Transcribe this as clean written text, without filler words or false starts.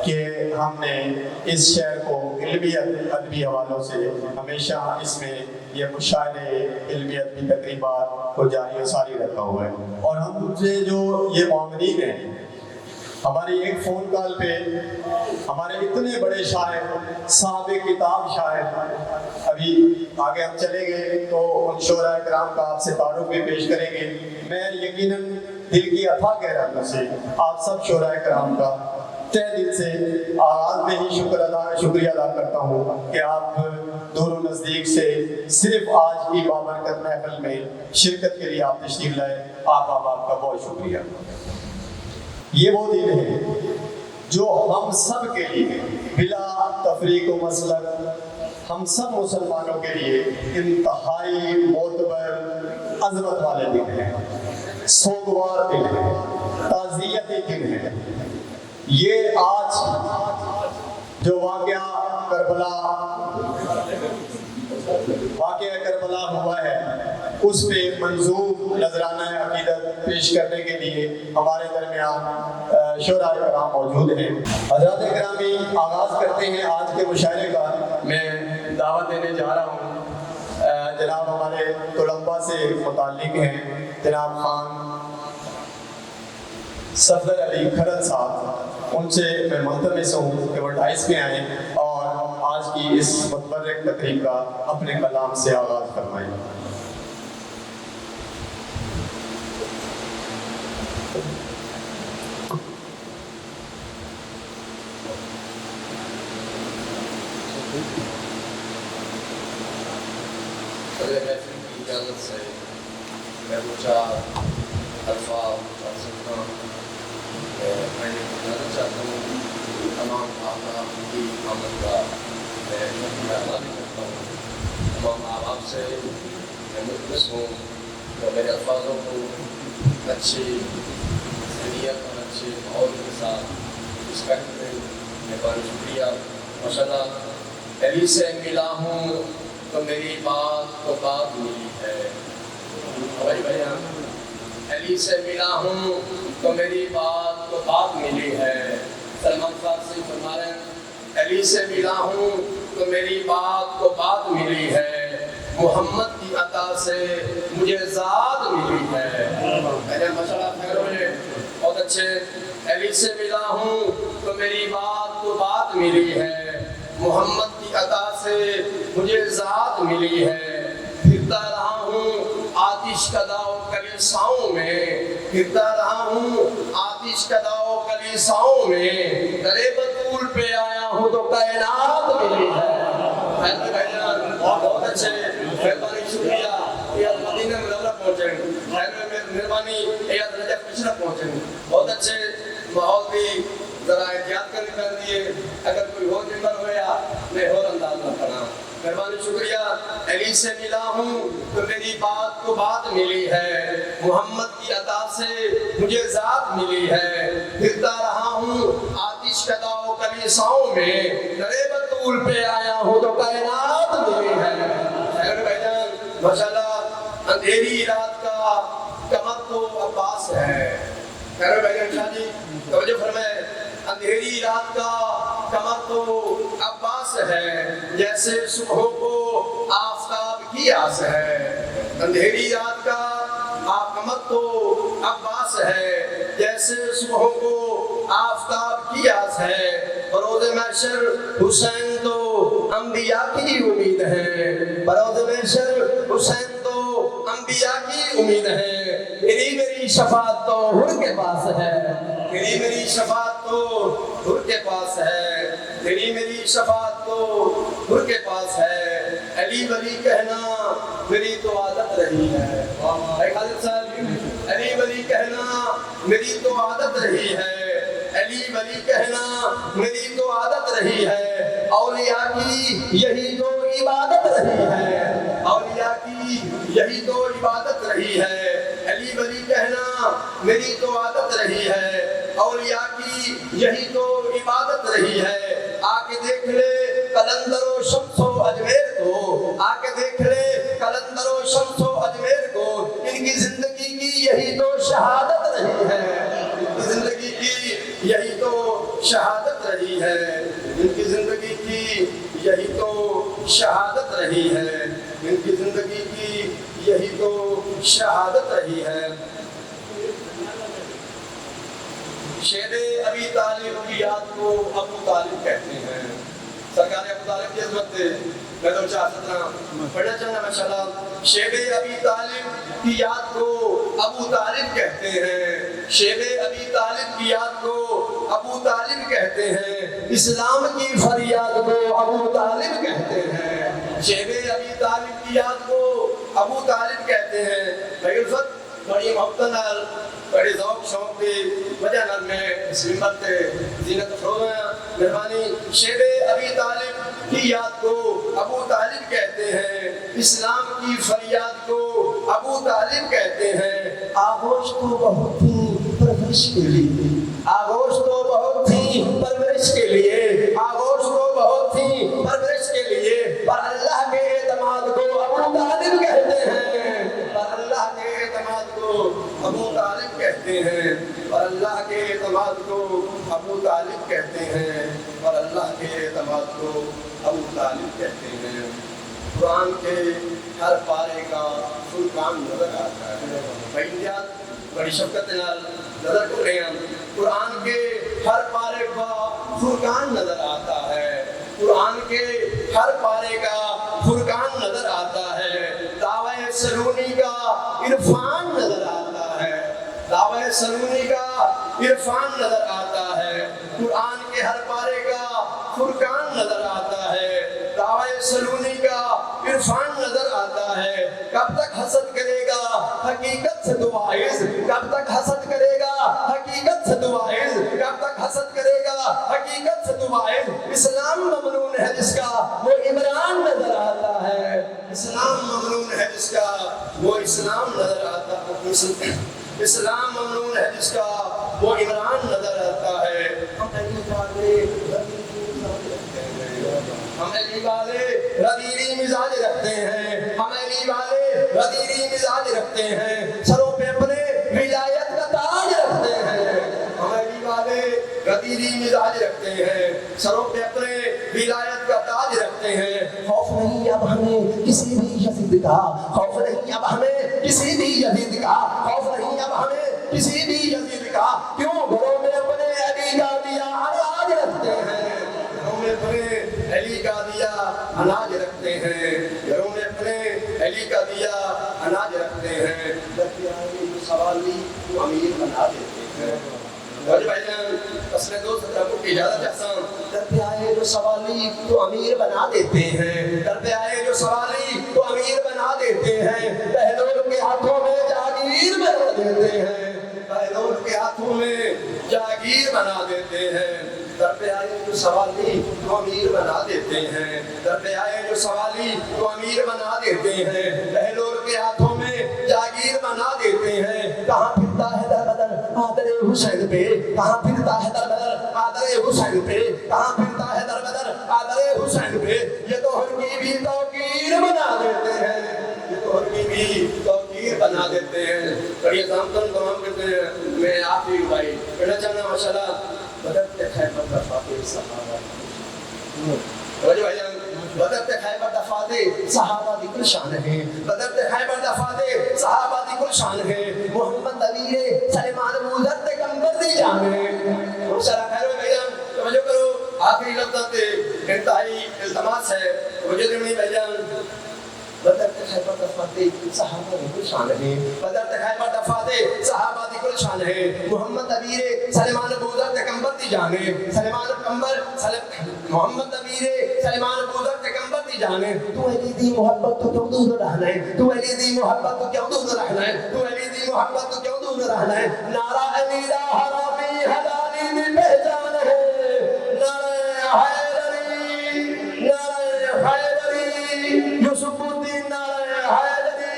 کہ ہم نے اس شہر کو علمی ادبی حوالوں سے ہمیشہ اس میں یہ مشاعرے علمی ادبی تقریبات کو جاری و ساری رکھا ہوا ہے، اور ہم سے جو یہ معاونین ہیں، ہماری ایک فون کال پہ ہمارے اتنے بڑے شاعر، صاحب کتاب شاعر، ابھی آگے ہم چلیں گے تو ان شعراء کرام کا آپ سے تعارف بھی پیش کریں گے۔ میں یقیناً دل کی اتھا گہرائیوں سے آپ سب شعراء کرام کا تہ دل سے آغاز میں ہی شکریہ ادا کرتا ہوں کہ آپ دور و نزدیک سے صرف آج کی بابرکت محفل میں شرکت کے لیے آپ تشریف لائے۔ آپ کا بہت شکریہ۔ یہ وہ دن ہے جو ہم سب کے لیے بلا تفریق و مسلک، ہم سب مسلمانوں کے لیے انتہائی معتبر عظمت والے دن ہیں، سوگوار دن ہے، تعزیتی دن ہے۔ یہ آج جو واقعہ کربلا ہوا ہے، اس پہ منظور نذرانہ عقیدت پیش کرنے کے لیے ہمارے درمیان شعراء کرام موجود ہیں۔ حضرات گرامی، آغاز کرتے ہیں آج کے مشاعرے کا۔ میں دعوت دینے جا رہا ہوں جناب ہمارے طلباء سے متعلق ہیں، جناب خان صفدر علی کھرل صاحب، ان سے میں ملتمس ہوں کہ وہ ڈائس میں آئیں اور آج کی اس متبرک تقریب کا اپنے کلام سے آغاز فرمائیں۔ کی اجازت سے میں الفاظ میں بتانا چاہتا ہوں۔ تمام آپ کی آمد کا میں شکریہ ادا کرتا ہوں۔ تمام آپ سے میں مخلص ہوں کہ میرے الفاظوں کو اچھی ذہنیت اور اچھے ماحول کے ساتھ رسپیکٹ میں بہت شکریہ۔ ماشاء اللہ، علی سے ملا ہوں تو میری بات تو بات ملی ہے۔ علی سے ملا ہوں تو میری بات تو بات ملی ہے۔ سلمان فارسی فرما رہے ہیں، علی سے ملا ہوں تو میری بات تو بات ملی ہے، محمد کی عطا سے مجھے ذات ملی ہے۔ میرے ماشاءاللہ خیر ہوئے، بہت اچھے۔ علی سے ملا ہوں تو میری بات تو بات ملی ہے، محمد کی عطا سے مجھے ذات ملی ہے۔ پھرتا رہا ہوں آتش کداؤ کلیساؤں میں، پھرتا رہا ہوں آتش کداؤ کلیساؤں میں، درے بطول پہ آیا ہوں تو کائنات ملی ہے۔ بہت اچھے، مہربانی شکریہ۔ یہ مدینہ منورہ پہنچے، مہربانی ایاد رجب پچھلا پہنچے، بہت اچھے۔ ماحول بھی ذرا احتیاط کرنے کر دیے، اگر کوئی اور ممبر ہویا میں اور انداز نہ کرنا۔ مہربانی شکریہ۔ علی سے ملا ہوں تو میری بات کو بات ملی ہے، محمد کی عطا سے مجھے ذات ملی ہے۔ پھرتا رہا ہوں آتش کداؤ کلیساؤں میں، درے بطول پہ آیا ہوں تو کائنات ملی ہے۔ خیر بھائی جان، ماشاءاللہ، اندھیری رات کا کمر تو عباس ہے۔ خیر بھائی جان، شاہ جی توجہ فرمائے، اندھیری رات کا کمر تو عباس ہے، جیسے صبح کو آفتاب کی آس ہے۔ اندھیری رات کا کمر تو عباس ہے، جیسے صبح کو آفتاب کی آس ہے۔ بروز محشر حسین تو انبیاء کی امید ہے، بروز محشر حسین تو انبیاء کی امید ہے۔ میری شفاعت تو حر کے پاس ہے، میری شفاعت تو حر کے پاس ہے، میری شفاعت تو حر کے پاس ہے۔ علی ولی کہنا میری تو عادت رہی ہے۔ خالد صاحب، علی ولی کہنا میری تو عادت رہی ہے، علی ولی کہنا میری تو عادت رہی ہے۔ اولیاء کی یہی تو عبادت رہی ہے، اولیاء کی یہی تو عبادت رہی ہے۔ علی ولی کہنا میری تو عادت رہی ہے، اولیاء کی یہی تو عبادت رہی ہے۔ آ کے دیکھ لے قلندر و شمس و اجمیر کو، آ کے دیکھ لے قلندر و شمس و اجمیر کو، ان کی زندگی کی یہی تو شہادت رہی ہے، زندگی کی یہی تو شہادت رہی ہے، ان کی زندگی کی یہی تو شہادت رہی ہے، ان کی زندگی کی یہی تو شہادت رہی ہے۔ شیب ابی طالب کی یاد کو ابو طالب کہتے ہیں۔ سرکار ابو طالب کی عظمت ہے، میں تو چاہتا پڑھنا چاہنا ماشاءاللہ۔ شیب ابی طالب کی یاد کو ابو طالب کہتے ہیں، شیب ابی طالب کی یاد کو ابو طالب کہتے ہیں، اسلام کی فریاد کو ابو طالب کہتے ہیں، شیب ابی طالب کی یاد کو ابو طالب کہتے ہیں۔ بھائی الفت بڑی محبت بڑی ذوق شوق کی وجہ نال میں اس ممبر تے زینت افروز ہیں۔ مہربانی شیب ابی طالب کی یاد کو ابو طالب کہتے ہیں، اسلام کی فریاد کو ابو طالب کہتے ہیں۔ آغوش تو بہت تھی پرورش کے لیے، آغوش تو بہت تھی پرورش کے لیے، آغوش تو بہت تھی پرورش کے لیے، پر اللہ کے اعتماد کو ابو طالب کہتے ہیں، پر اللہ کے اعتماد کو ابو طالب کہتے ہیں، اور اللہ کے اعتماد کو ابو طالب کہتے ہیں، اور اللہ کے اعتماد کو ابو طالب کہتے ہیں۔ قرآن کے ہر پارے کا فرقان نظر آتا ہے۔ بھائی امتیاز بڑی شفقت نال نظر کر رہے ہیں، قرآن کے ہر پارے کا فرقان نظر آتا ہے، قرآن کے ہر پارے کا فرقان نظر آتا ہے، دعوی سلونی کا عرفان نظر آتا ہے، دعوی سلونی کا عرفان نظر آتا ہے، قرآن کے ہر پارے کا فرقان نظر آتا ہے، دعوی سلونی کا عرفان نظر آتا ہے۔ کب تک حسد کرے گا حقیقت سے دعائز، کب تک حسد کرے گا حقیقت سے دعائز، کب تک حسد کرے گا حقیقت سے دعائز۔ اسلام ممنون ہے جس کا وہ عمران نظر آتا ہے، اسلام ممنون ہے جس کا وہ اسلام نظر آتا ہے، اسلام ممنون ہے جس کا وہ عمران نظر آتا ہے۔ ہم علی والے ردیری مزاج رکھتے ہیں، ہم علی والے ردیری مزاج رکھتے ہیں، سروں پہ اپنے ولایت کا تاج رکھتے ہیں، ہم علی والے ردیری مزاج رکھتے ہیں، سروں پہ اپنے ولایت کا تاج رکھتے ہیں۔ خوف نہیں اب ہمیں کسی بھی یزید کا، خوف نہیں اب ہمیں کسی بھی یزید کا، خوف نہیں اب ہمیں کسی بھی یزید کا، کیوں گھروں میں اپنے علی کا دیا اناج رکھتے ہیں، گھروں میں اپنے علی کا دیا اناج رکھتے ہیں، گھروں میں اپنے علی کا دیا اناج رکھتے ہیں۔ سوالی تو امیر بنا دیتے ہیں۔ بھائی جان بس میں دو سترہ کو اجازت چاہتا ہوں۔ در پہ آئے جو سوالی تو امیر بنا دیتے ہیں، در پہ آئے جو سوالی تو امیر بنا دیتے ہیں، بہلول کے ہاتھوں میں جاگیر بنا دیتے ہیں، بہلول کے ہاتھوں میں جاگیر بنا دیتے ہیں۔ در پہ آئے جو سوالی تو امیر بنا دیتے ہیں، در پہ آئے جو سوالی تو امیر بنا دیتے ہیں، بہلول کے ہاتھوں میں جاگیر بنا دیتے ہیں۔ کہاں پھرتا ہے در بدر آدر حسین پہ، کہاں پھرتا ہے در بدر آدر حسین پہ، کہاں پھرتا ہے در بدر آدر حسین پہ، یہ تو ہر کی بھی توقیر بنا دیتے ہیں، یہ تو ہر کی بھی توقیر بنا دیتے ہیں۔ بڑی ازامتن تمام کرتے ہیں۔ میں آپ ہی بھائی کہنا چاہنا ماشاءاللہ بدر تے خیبر دا فاتح صحابہ، بھائی جان بدر تے خیبر دا فاتح صحابہ دی کل شان ہے، بدر تے خیبر دا فاتح صحابہ دی کل شان ہے۔ محمد امیر سلیمان موزر تے کمبر دی جان ہے۔ ماشاءاللہ خیر ہو بھائی جان توجہ کرو، آخری لفظ تے انتہائی التماس ہے، توجہ کرنی بھائی جان۔ بدر تے خیبر دا فاتح صحابہ دی کل شان ہے، بدر تے خیبر دا فاتح صحابہ دی کل شان ہے۔ محمد امیر سلیمان موزر تے کمبر دی جان ہے، سلیمان کمبر محمد امیر سلیمان موزر تے کمبر دی جان ہے۔ تو علی دی محبت تو کیوں دور رہنا ہے، تو علی دی محبت تو کیوں دور رہنا ہے، تو علی دی محبت تو کیوں دور رہنا ہے۔ نعرہ علی دا حرامی حلالی دی پہچان ہے، نعرہ حیدری، نعرہ حیدری، یوسف الدین نعرہ حیدری۔